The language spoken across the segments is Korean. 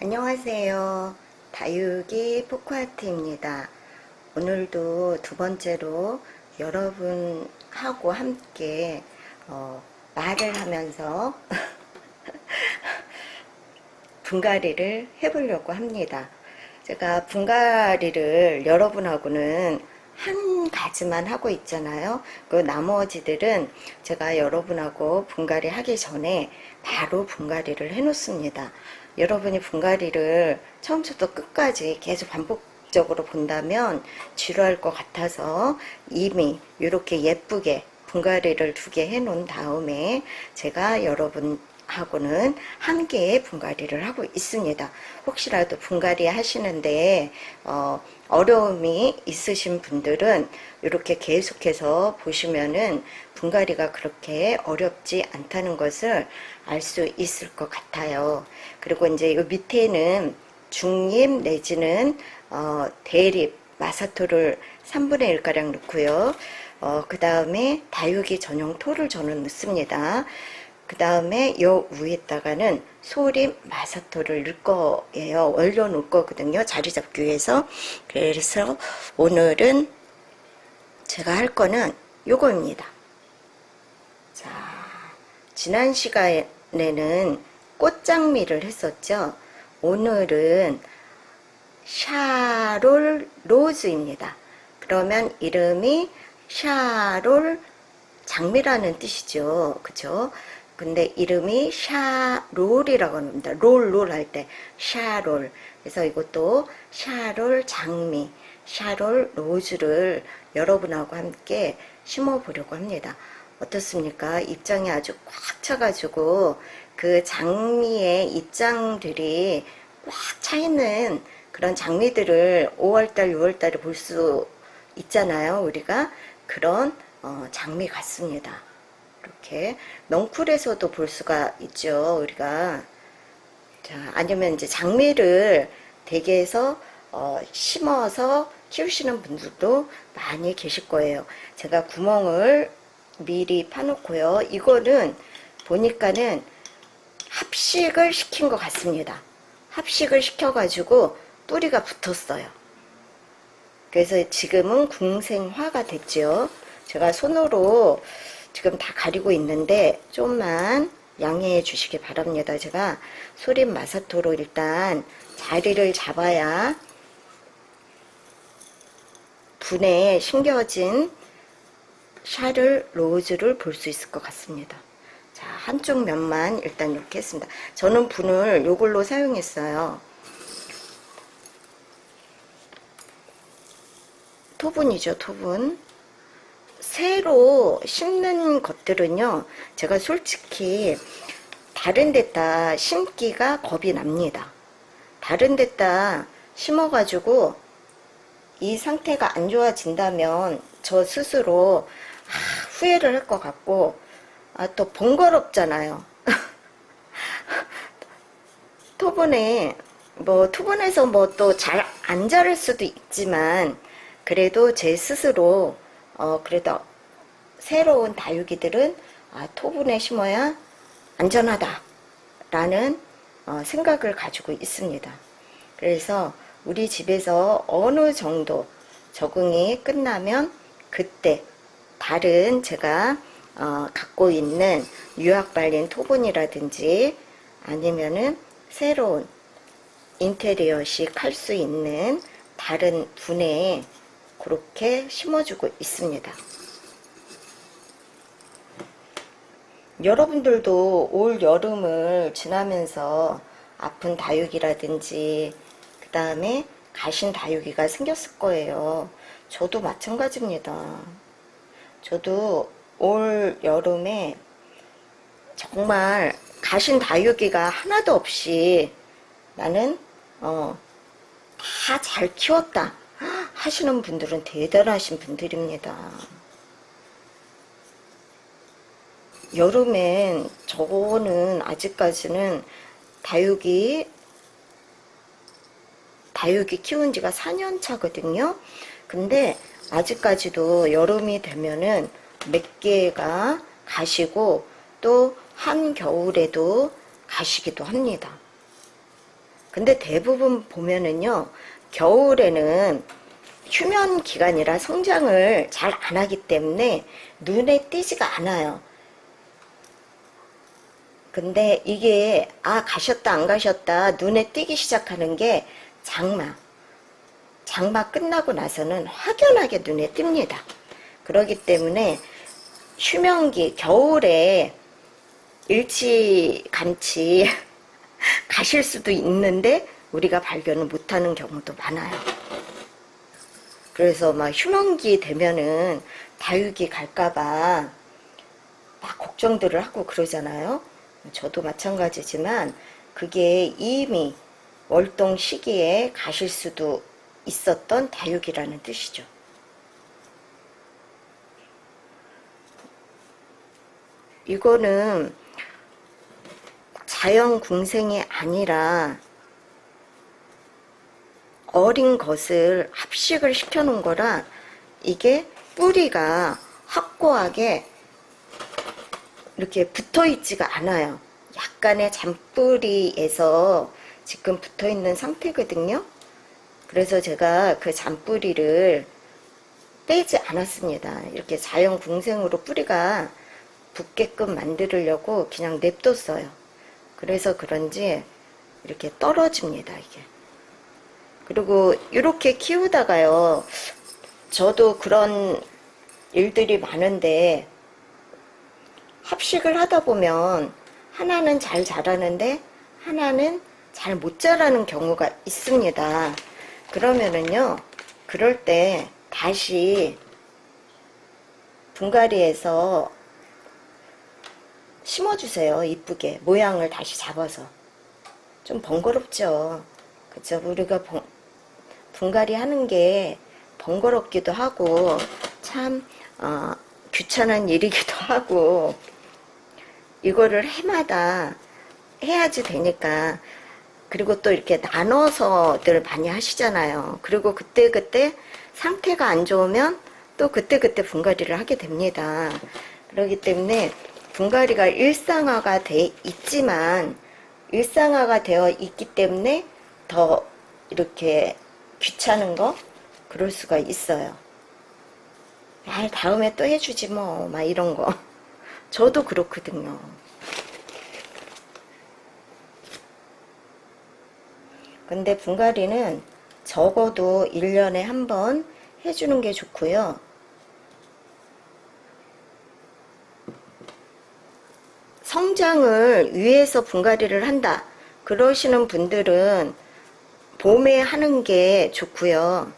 안녕하세요. 다육이 포크아트입니다. 오늘도 두 번째로 여러분하고 함께 말을 하면서 분갈이를 해보려고 합니다. 제가 분갈이를 여러분하고는 한 가지만 하고 있잖아요. 그 나머지들은 제가 여러분하고 분갈이 하기 전에 바로 분갈이를 해 놓습니다. 여러분이 분갈이를 처음부터 끝까지 계속 반복적으로 본다면 지루할 것 같아서 이미 이렇게 예쁘게 분갈이를 2개 해 놓은 다음에 제가 여러분하고는 한 개의 분갈이를 하고 있습니다. 혹시라도 분갈이 하시는데 어려움이 있으신 분들은 이렇게 계속해서 보시면은 분갈이가 그렇게 어렵지 않다는 것을 알 수 있을 것 같아요. 그리고 이제 이 밑에는 중립 내지는 대립 마사토를 3분의 1가량 넣고요. 그 다음에 다육이 전용 토를 저는 넣습니다. 그 다음에 요 위에다가는 소립 마사토를 넣을 거예요. 얼려 놓을 거거든요. 자리 잡기 위해서. 그래서 오늘은 제가 할 거는 요거입니다. 자, 지난 시간에는 꽃장미를 했었죠. 오늘은 샤롤 로즈입니다. 그러면 이름이 샤롤 장미라는 뜻이죠. 그죠? 근데 이름이 샤롤이라고 합니다. 롤 할 때 샤롤. 그래서 이것도 샤롤 장미, 샤롤 로즈를 여러분하고 함께 심어 보려고 합니다. 어떻습니까? 입장이 아주 꽉 차가지고 그 장미의 입장들이 꽉 차 있는 그런 장미들을 5월달, 6월달에 볼 수 있잖아요. 우리가 그런 장미 같습니다. 이렇게 넝쿨에서도 볼 수가 있죠. 우리가 자, 아니면 이제 장미를 댁에서 심어서 키우시는 분들도 많이 계실 거예요. 제가 구멍을 미리 파놓고요. 이거는 보니까는 합식을 시킨 것 같습니다. 합식을 시켜가지고 뿌리가 붙었어요. 그래서 지금은 궁생화가 됐죠. 제가 손으로 지금 다 가리고 있는데 좀만 양해해 주시기 바랍니다. 제가 소립 마사토로 일단 자리를 잡아야 분에 심겨진 샤를 로즈를 볼 수 있을 것 같습니다. 자, 한쪽 면만 일단 이렇게 했습니다. 저는 분을 요걸로 사용했어요. 토분이죠, 토분. 새로 심는 것들은요, 제가 솔직히 다른 데다 심기가 겁이 납니다. 다른 데다 심어가지고 이 상태가 안 좋아진다면 저 스스로 후회를 할 것 같고, 또 번거롭잖아요. 토분에 토분에서 또 잘 안 자랄 수도 있지만 그래도 제 스스로 그래도 새로운 다육이들은 토분에 심어야 안전하다 라는 생각을 가지고 있습니다. 그래서 우리 집에서 어느 정도 적응이 끝나면 그때 다른 제가 갖고 있는 유학 발린 토분이라든지 아니면은 새로운 인테리어식 할 수 있는 다른 분에 그렇게 심어주고 있습니다. 여러분들도 올 여름을 지나면서 아픈 다육이라든지 그 다음에 가신 다육이가 생겼을 거예요. 저도 마찬가지입니다. 저도 올 여름에 정말 가신 다육이가 하나도 없이 나는 다 잘 키웠다 하시는 분들은 대단하신 분들입니다. 여름엔 저는 아직까지는 다육이 키운 지가 4년 차거든요. 근데 아직까지도 여름이 되면은 몇 개가 가시고 또 한겨울에도 가시기도 합니다. 근데 대부분 보면은요, 겨울에는 휴면 기간이라 성장을 잘 안 하기 때문에 눈에 띄지가 않아요. 근데 이게 가셨다 안 가셨다 눈에 띄기 시작하는 게 장마 끝나고 나서는 확연하게 눈에 띕니다. 그렇기 때문에 휴면기 겨울에 일찌감치 가실 수도 있는데 우리가 발견을 못하는 경우도 많아요. 그래서 막 휴면기 되면은 다육이 갈까봐 막 걱정들을 하고 그러잖아요. 저도 마찬가지지만 그게 이미 월동 시기에 가실 수도 있었던 다육이라는 뜻이죠. 이거는 자연 궁생이 아니라 어린 것을 합식을 시켜 놓은 거라 이게 뿌리가 확고하게 이렇게 붙어 있지가 않아요. 약간의 잔뿌리에서 지금 붙어 있는 상태거든요. 그래서 제가 그 잔뿌리를 빼지 않았습니다. 이렇게 자연 궁생으로 뿌리가 붙게끔 만들려고 그냥 냅뒀어요. 그래서 그런지 이렇게 떨어집니다, 이게. 그리고 이렇게 키우다가요, 저도 그런 일들이 많은데 합식을 하다 보면 하나는 잘 자라는데 하나는 잘 못 자라는 경우가 있습니다. 그러면은요, 그럴 때 다시 분갈이에서 심어주세요. 이쁘게 모양을 다시 잡아서. 좀 번거롭죠. 그쵸? 우리가 분갈이 하는 게 번거롭기도 하고 참 귀찮은 일이기도 하고, 이거를 해마다 해야지 되니까. 그리고 또 이렇게 나눠서들 많이 하시잖아요. 그리고 그때그때 상태가 안 좋으면 또 그때그때 분갈이를 하게 됩니다. 그렇기 때문에 분갈이가 일상화가 돼 있지만, 일상화가 되어 있기 때문에 더 이렇게 귀찮은 거 그럴 수가 있어요. 다음에 또 해주지 뭐, 막 이런 거. 저도 그렇거든요. 근데 분갈이는 적어도 1년에 한 번 해주는 게 좋고요. 성장을 위해서 분갈이를 한다 그러시는 분들은 봄에 하는 게 좋고요.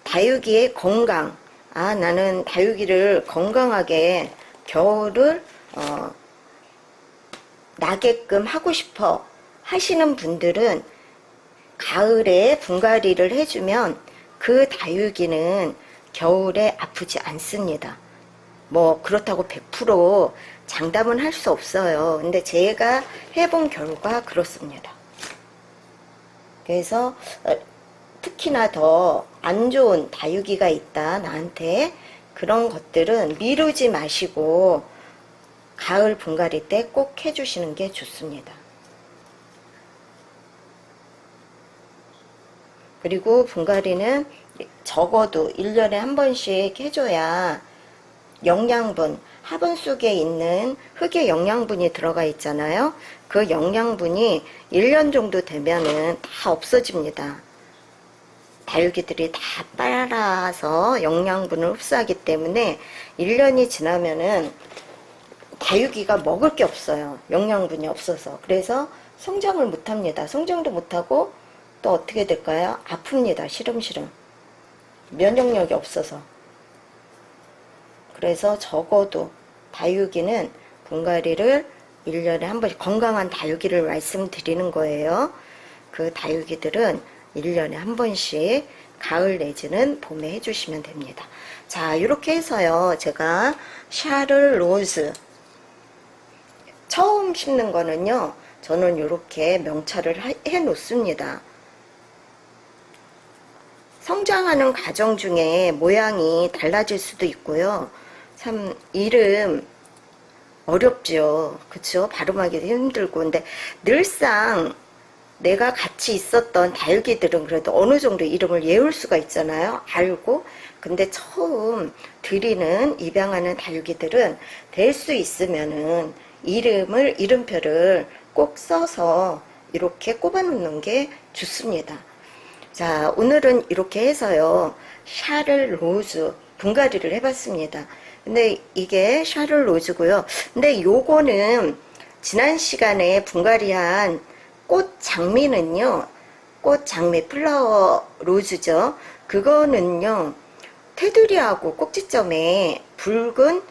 다육이의 건강, 나는 다육이를 건강하게 겨울을 나게끔 하고 싶어 하시는 분들은 가을에 분갈이를 해주면 그 다육이는 겨울에 아프지 않습니다. 뭐 그렇다고 100% 장담은 할 수 없어요. 근데 제가 해본 결과 그렇습니다. 그래서 특히나 더 안 좋은 다육이가 있다 나한테, 그런 것들은 미루지 마시고 가을 분갈이 때 꼭 해주시는 게 좋습니다. 그리고 분갈이는 적어도 1년에 한 번씩 해줘야 영양분, 화분 속에 있는 흙의 영양분이 들어가 있잖아요. 그 영양분이 1년 정도 되면은 다 없어집니다. 다육이들이 다 빨아서 영양분을 흡수하기 때문에 1년이 지나면은 다육이가 먹을 게 없어요. 영양분이 없어서. 그래서 성장을 못합니다. 성장도 못하고 또 어떻게 될까요? 아픕니다. 시름시름. 면역력이 없어서. 그래서 적어도 다육이는 분갈이를 1년에 한 번씩, 건강한 다육이를 말씀드리는 거예요. 그 다육이들은 1년에 한 번씩 가을 내지는 봄에 해주시면 됩니다. 자, 이렇게 해서요, 제가 샤를 로즈 처음 심는 거는요, 저는 이렇게 명찰을 해 놓습니다. 성장하는 과정 중에 모양이 달라질 수도 있고요. 참 이름 어렵죠. 그쵸? 발음하기도 힘들고. 근데 늘상 내가 같이 있었던 다육이들은 그래도 어느 정도 이름을 외울 수가 있잖아요. 알고. 근데 처음 들이는 입양하는 다육이들은 될 수 있으면은 이름표를 꼭 써서 이렇게 꼽아 놓는 게 좋습니다. 자, 오늘은 이렇게 해서요, 샤를 로즈 분갈이를 해봤습니다. 근데 이게 샤를 로즈고요. 근데 요거는 지난 시간에 분갈이한 꽃 장미는요, 꽃 장미 플라워 로즈죠. 그거는요, 테두리하고 꼭지점에 붉은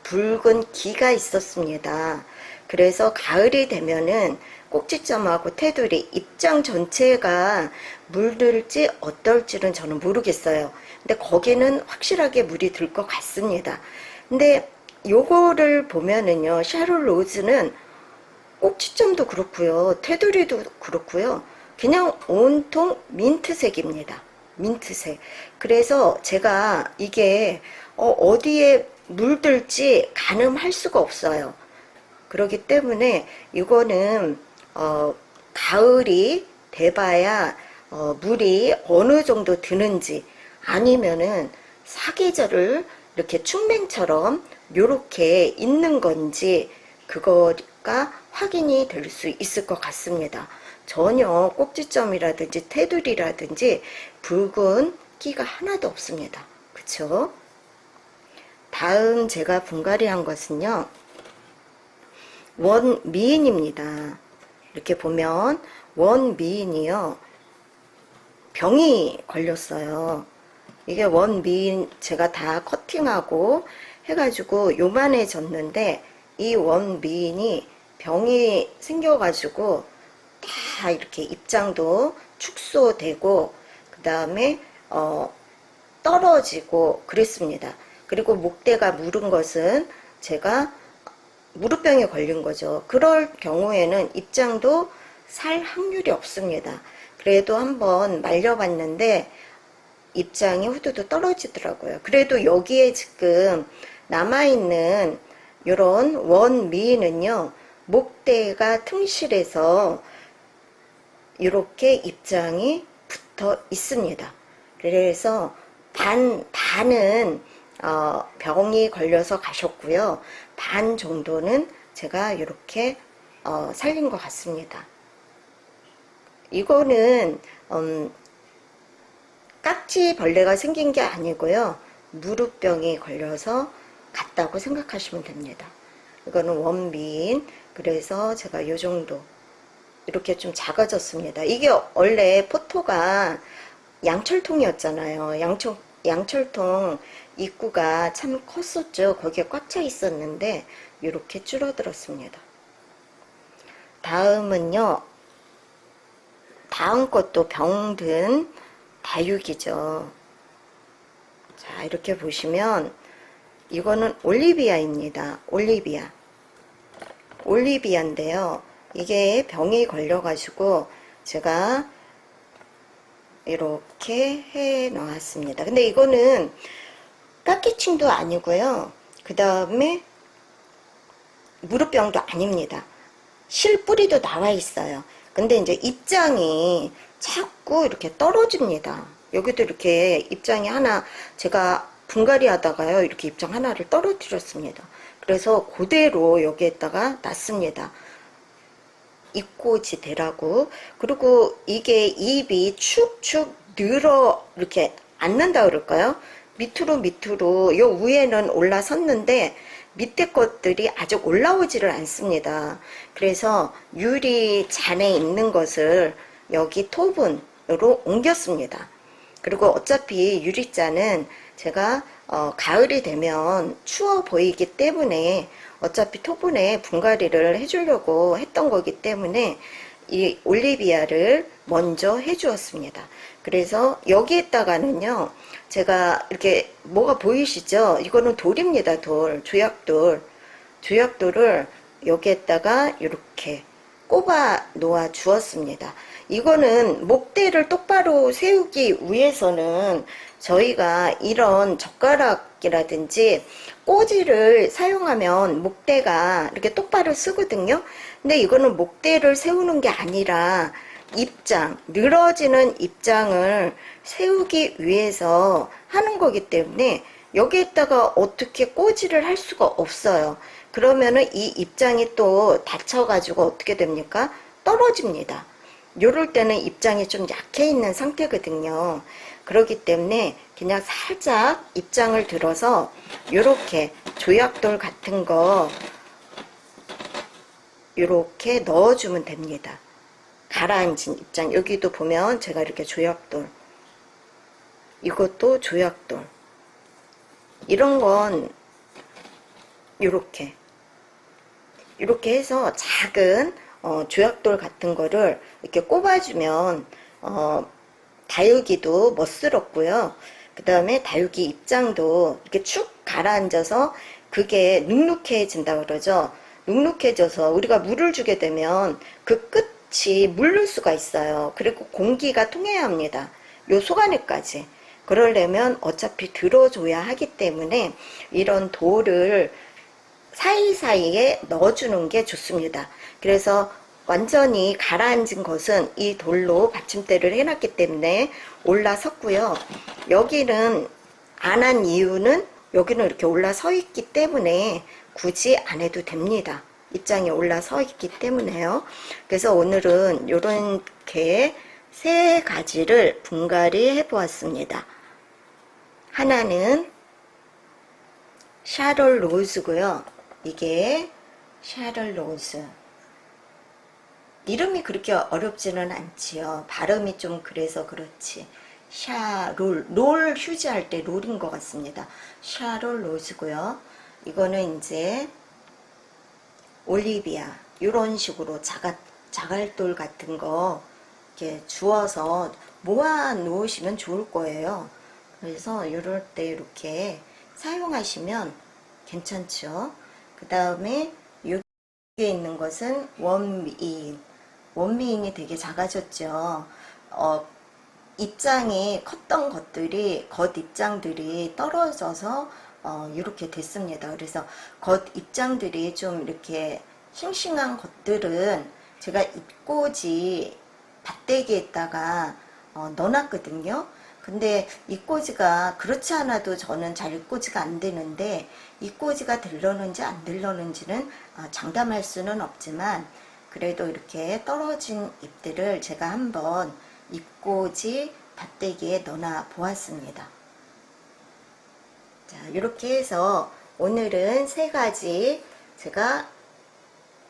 붉은 기가 있었습니다. 그래서 가을이 되면은 꼭지점하고 테두리 입장 전체가 물들지 어떨지는 저는 모르겠어요. 근데 거기는 확실하게 물이 들 것 같습니다. 근데 요거를 보면은요, 샤를 로즈는 꼭지점도 그렇고요, 테두리도 그렇고요, 그냥 온통 민트색입니다. 민트색. 그래서 제가 이게 어디에 물들지 가늠할 수가 없어요. 그렇기 때문에 이거는 가을이 돼봐야 물이 어느 정도 드는지, 아니면은 사계절을 이렇게 충맹처럼 요렇게 있는 건지 그거가 확인이 될 수 있을 것 같습니다. 전혀 꼭지점이라든지 테두리라든지 붉은 끼가 하나도 없습니다. 그쵸? 다음 제가 분갈이 한 것은요, 원미인입니다. 이렇게 보면 원미인이요, 병이 걸렸어요. 이게 원미인 제가 다 커팅하고 해가지고 요만해졌는데, 이 원미인이 병이 생겨가지고 다 이렇게 입장도 축소되고 그 다음에 떨어지고 그랬습니다. 그리고 목대가 무른 것은 제가 무릎병에 걸린 거죠. 그럴 경우에는 입장도 살 확률이 없습니다. 그래도 한번 말려봤는데 입장이 후두두 떨어지더라고요. 그래도 여기에 지금 남아있는 이런 원미는요, 목대가 튼실해서 이렇게 입장이 붙어 있습니다. 그래서 반은 병이 걸려서 가셨고요, 반 정도는 제가 이렇게 살린 것 같습니다. 이거는 깍지벌레가 생긴 게 아니고요, 무릎병이 걸려서 갔다고 생각하시면 됩니다. 이거는 원빈. 그래서 제가 요 정도 이렇게 좀 작아졌습니다. 이게 원래 포토가 양철통이었잖아요. 양철통 입구가 참 컸었죠. 거기에 꽉 차 있었는데 이렇게 줄어들었습니다. 다음은요, 다음 것도 병든 다육이죠. 자, 이렇게 보시면 이거는 올리비아입니다. 올리비아인데요, 이게 병이 걸려가지고 제가 이렇게 해 놓았습니다. 근데 이거는 깎이층도 아니고요, 그 다음에 무릎병도 아닙니다. 실뿌리도 나와 있어요. 근데 이제 입장이 자꾸 이렇게 떨어집니다. 여기도 이렇게 입장이 하나, 제가 분갈이 하다가요, 이렇게 입장 하나를 떨어뜨렸습니다. 그래서 그대로 여기에다가 놨습니다. 입꼬지 대라고. 그리고 이게 잎이 축축 늘어 이렇게 앉는다 그럴까요? 밑으로 요 위에는 올라섰는데 밑에 것들이 아직 올라오지를 않습니다. 그래서 유리 잔에 있는 것을 여기 토분으로 옮겼습니다. 그리고 어차피 유리잔은 제가 가을이 되면 추워 보이기 때문에 어차피 토분에 분갈이를 해주려고 했던 거기 때문에 이 올리비아를 먼저 해주었습니다. 그래서 여기에다가는요, 제가 이렇게 뭐가 보이시죠? 이거는 돌입니다. 조약돌을 여기에다가 이렇게 꼽아 놓아 주었습니다. 이거는 목대를 똑바로 세우기 위해서는 저희가 이런 젓가락이라든지 꼬지를 사용하면 목대가 이렇게 똑바로 쓰거든요. 근데 이거는 목대를 세우는 게 아니라 입장, 늘어지는 입장을 세우기 위해서 하는 거기 때문에 여기에다가 어떻게 꼬지를 할 수가 없어요. 그러면은 이 입장이 또 다쳐가지고 어떻게 됩니까? 떨어집니다. 요럴 때는 입장이 좀 약해 있는 상태거든요. 그렇기 때문에 그냥 살짝 입장을 들어서 요렇게 조약돌 같은 거 요렇게 넣어주면 됩니다. 가라앉은 입장, 여기도 보면 제가 이렇게 조약돌, 이것도 조약돌, 이런 건 요렇게 해서 작은 조약돌 같은 거를 이렇게 꼽아주면 다육이도 멋스럽고요. 그 다음에 다육이 입장도 이렇게 축 가라앉아서 그게 눅눅해진다 그러죠. 눅눅해져서 우리가 물을 주게 되면 그 끝이 물를 수가 있어요. 그리고 공기가 통해야 합니다. 요 속안에까지. 그러려면 어차피 들어줘야 하기 때문에 이런 돌을 사이사이에 넣어주는 게 좋습니다. 그래서 완전히 가라앉은 것은 이 돌로 받침대를 해놨기 때문에 올라섰고요. 여기는 안 한 이유는 여기는 이렇게 올라서 있기 때문에 굳이 안 해도 됩니다. 입장에 올라서 있기 때문에요. 그래서 오늘은 이렇게 세 가지를 분갈이 해 보았습니다. 하나는 샤럴 로즈고요. 이게 샤럴 로즈. 이름이 그렇게 어렵지는 않지요. 발음이 좀 그래서 그렇지. 롤 휴지 할 때 롤인 것 같습니다. 샤롤 로즈고요. 이거는 이제 올리비아, 이런 식으로 자갈돌 같은 거 이렇게 주워서 모아 놓으시면 좋을 거예요. 그래서 이럴 때 이렇게 사용하시면 괜찮죠. 그 다음에 여기에 있는 것은 원미인. 원미인이 되게 작아졌죠. 입장이 컸던 것들이, 겉 입장들이 떨어져서 이렇게 됐습니다. 그래서 겉 입장들이 좀 이렇게 싱싱한 것들은 제가 잎꽂이 밭대기에다가 넣어놨거든요. 근데 잎꽂이가 그렇지 않아도 저는 잘 잎꽂이가 안 되는데, 잎꽂이가 들러는지 안 들러는지는 장담할 수는 없지만, 그래도 이렇게 떨어진 잎들을 제가 한번 잎꽂이 밭대기에 넣어 보았습니다. 자, 이렇게 해서 오늘은 세 가지 제가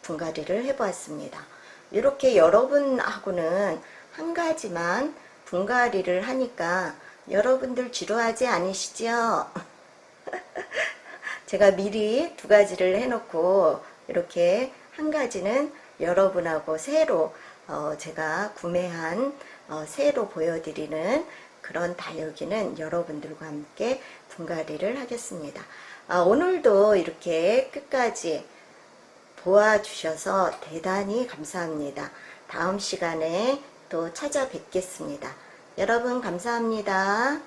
분갈이를 해 보았습니다. 이렇게 여러분하고는 한 가지만 분갈이를 하니까 여러분들 지루하지 않으시죠? 제가 미리 두 가지를 해놓고 이렇게 한 가지는 여러분하고 새로 제가 구매한 새로 보여드리는 그런 다육이는 여러분들과 함께 분갈이를 하겠습니다. 오늘도 이렇게 끝까지 보아주셔서 대단히 감사합니다. 다음 시간에 또 찾아뵙겠습니다. 여러분 감사합니다.